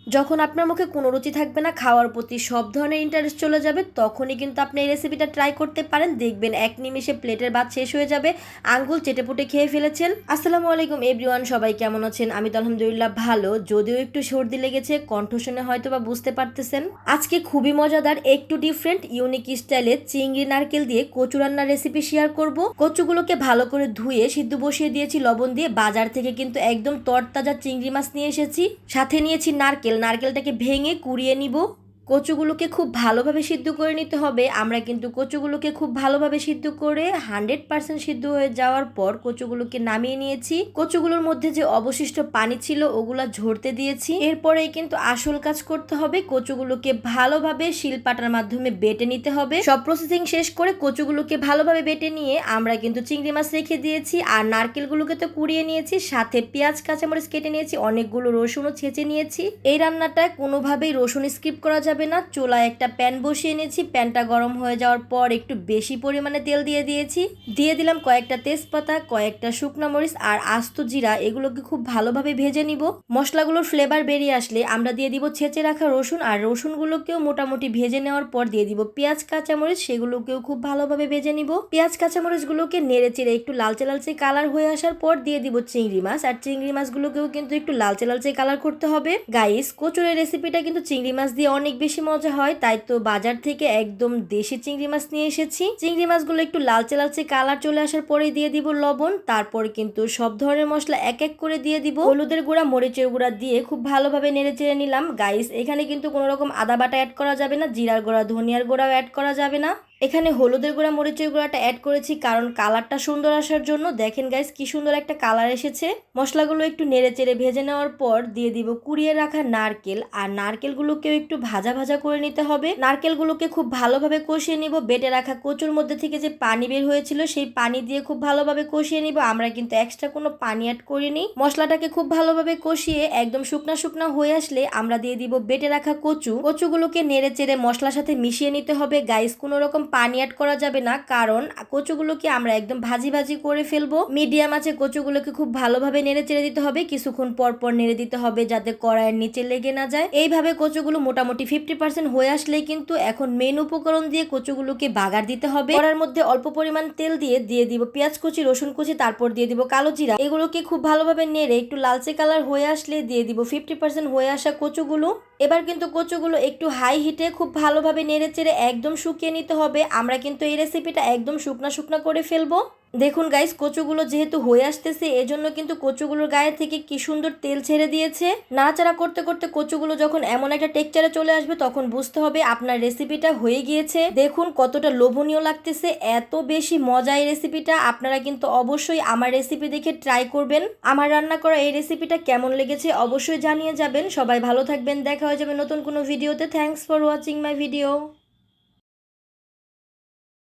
যখন আপনার মুখে কোনো রুচি থাকবে না, খাওয়ার প্রতি সব ধরনের ইন্টারেস্ট চলে যাবে, তখনই কিন্তু আপনি এই রেসিপিটা ট্রাই করতে পারেন। দেখবেন এক নিমিষে প্লেটের ভাত শেষ হয়ে যাবে, আঙ্গুল চেটেপুটে খেয়ে ফেলেছেন। আসসালামু আলাইকুম এভরিওয়ান, সবাই কেমন আছেন? আমি তো আলহামদুলিল্লাহ ভালো, যদিও একটু সর্দি লেগেছে, কণ্ঠ শুনে হয়তো বা বুঝতে পারতেছেন। আজকে খুবই মজাদার, একটু ডিফারেন্ট ইউনিক স্টাইলে চিংড়ি নারকেল দিয়ে কচু রান্নার রেসিপি শেয়ার করব। কচুগুলোকে ভালো করে ধুয়ে সিদ্ধ বসিয়ে দিয়েছি লবণ দিয়ে। বাজার থেকে কিন্তু একদম তরতাজা চিংড়ি মাছ নিয়ে এসেছি, সাথে নিয়েছি নারকেলটাকে ভেঙে কুড়িয়ে নিব। কচুগুলোকে খুব ভালোভাবে সিদ্ধ করে নিতে হবে। আমরা কিন্তু কচুগুলোকে খুব ভালোভাবে সিদ্ধ করে 100% সিদ্ধ হয়ে যাওয়ার পর কচুগুলোকে নামিয়ে নিয়েছি। কচুগুলোর মধ্যে যে অবশিষ্ট পানি ছিল ওগুলা ঝরতে দিয়েছি। এরপরেই কিন্তু আসল কাজ করতে হবে, কচুগুলোকে ভালোভাবে শিলপাটার মাধ্যমে বেটে নিতে হবে। সব প্রসেসিং শেষ করে কচুগুলোকে ভালোভাবে বেটে নিয়ে আমরা কিন্তু চিংড়ি মাছ রেখে দিয়েছি, আর নারকেলগুলোকে তো কুড়িয়ে নিয়েছি, সাথে পেঁয়াজ কাঁচামরিচ কেটে নিয়েছি, অনেকগুলো রসুনও ছেঁচে নিয়েছি। এই রান্নাটায় কোনোভাবেই রসুন স্কিপ করা যাবে না। চুলায় একটা প্যান বসিয়ে নিয়েছি, প্যানটা গরম হয়ে যাওয়ার পর একটু বেশি পরিমাণে তেল দিয়ে দিয়েছি। দিয়ে দিলাম কয়েকটা তেজপাতা, কয়েকটা শুকনো মরিচ আর আস্ত জিরা। এগুলোকে খুব ভালোভাবে ভেজে নিব। মশলাগুলোর ফ্লেভার বেরিয়ে আসলে আমরা দিয়ে দিব ছেঁচে রাখা রসুন, আর রসুনগুলোকেও মোটামুটি ভেজে নেওয়ার পর দিয়ে দিব পেঁয়াজ কাঁচামরিচ, সেগুলোকেও খুব ভালোভাবে ভেজে নিব। পেঁয়াজ কাঁচামরিচগুলোকে নেড়ে চেড়ে একটু লালচে লালচে কালার হয়ে আসার পর দিয়ে দিব চিংড়ি মাছ, আর চিংড়ি মাছগুলোকেও কিন্তু একটু লালচে লালচে কালার করতে হবে। গাইস, কচুরের রেসিপিটা কিন্তু চিংড়ি মাছ দিয়ে অনেক বেশি মজা হয়, তাই তো বাজার থেকে একদম দেশি চিংড়ি মাছ নিয়ে এসেছি। চিংড়ি মাছগুলো একটু লালচে লালচে কালার চলে আসার পরে দিয়ে দিব লবণ। তারপর কিন্তু সব ধরনের মশলা এক এক করে দিয়ে দিব। হলুদের গুঁড়া, মরিচের গুঁড়া দিয়ে খুব ভালোভাবে নেড়ে চেড়ে নিলাম। গাইস, এখানে কিন্তু কোনো রকম আদা বাটা অ্যাড করা যাবে না, জিরার গুঁড়া, ধনিয়ার গুঁড়াও অ্যাড করা যাবে না। এখানে হলুদের গুঁড়া, মরিচের গুঁড়াটা অ্যাড করেছি কারণ কালারটা সুন্দর আসার জন্য। দেখেন গাইস, কি সুন্দর একটা কালার এসেছে। মশলাগুলো একটু নেড়ে চেড়ে ভেজে নেওয়ার পর দিয়ে দিব কুড়িয়ে রাখা নারকেল, আর নারকেলগুলোকেও একটু ভাজা ভাজা করে নিতে হবে। নারকেলগুলোকে খুব ভালোভাবে কষিয়ে নিব। বেটে রাখা কচুর মধ্যে থেকে যে পানি বের হয়েছিল সেই পানি দিয়ে খুব ভালোভাবে কষিয়ে নিব। আমরা কিন্তু এক্সট্রা কোনো পানি অ্যাড করিনি। মশলাটাকে খুব ভালোভাবে কষিয়ে একদম শুকনা শুকনা হয়ে আসলে আমরা দিয়ে দিব বেটে রাখা কচুগুলোকে নেড়ে চেড়ে মশলার সাথে মিশিয়ে নিতে হবে। গাইস, কোনো রকম পানি অ্যাড করা যাবে না, কারণ কচুগুলোকে আমরা একদম ভাজি ভাজি করে ফেলবো। মিডিয়াম আছে কচুগুলোকে খুব ভালোভাবে নেড়ে চেড়ে দিতে হবে, কিছুক্ষণ পর পর নেড়ে দিতে হবে যাতে কড়াইয়ের নিচে লেগে না যায়। এইভাবে কচুগুলো মোটামুটি 50% হয়ে আসলেই কিন্তু এখন মেন উপকরণ দিয়ে কচুগুলোকে বাগার দিতে হবে। কড়ার মধ্যে অল্প পরিমাণ তেল দিয়ে দিব পেঁয়াজ কুচি, রসুন কুচি, তারপর দিয়ে দিব কালো জিরা। এগুলোকে খুব ভালোভাবে নেড়ে একটু লালচে কালার হয়ে আসলে দিয়ে দিব 50% হয়ে আসা কচুগুলো। এবার কিন্তু কচুগুলো একটু হাই হিটে খুব ভালোভাবে নেড়ে চেড়ে একদম শুকিয়ে নিতে হবে। আমরা কিন্তু এই রেসিপিটা একদম শুকনা শুকনা করে ফেলবো। দেখুন গাইস, কচুগুলো যেহেতু হয়ে আসতেছে এজন্য কিন্তু কচুগুলোর গায়ে থেকে কি সুন্দর তেল ছেড়ে দিয়েছে। নাড়াচাড়া করতে করতে কচুগুলো যখন এমন একটা টেক্সচারে চলে আসবে তখন বুঝতে হবে আপনার রেসিপিটা হয়ে গিয়েছে। দেখুন কতটা লোভনীয় লাগতেছে, এত বেশি মজা এই রেসিপিটা। আপনারা কিন্তু অবশ্যই আমার রেসিপি দেখে ট্রাই করবেন। আমার রান্না করা এই রেসিপিটা কেমন লেগেছে অবশ্যই জানিয়ে যাবেন। সবাই ভালো থাকবেন, দেখা হয়ে যাবে নতুন কোনো ভিডিওতে। Thanks for watching my video.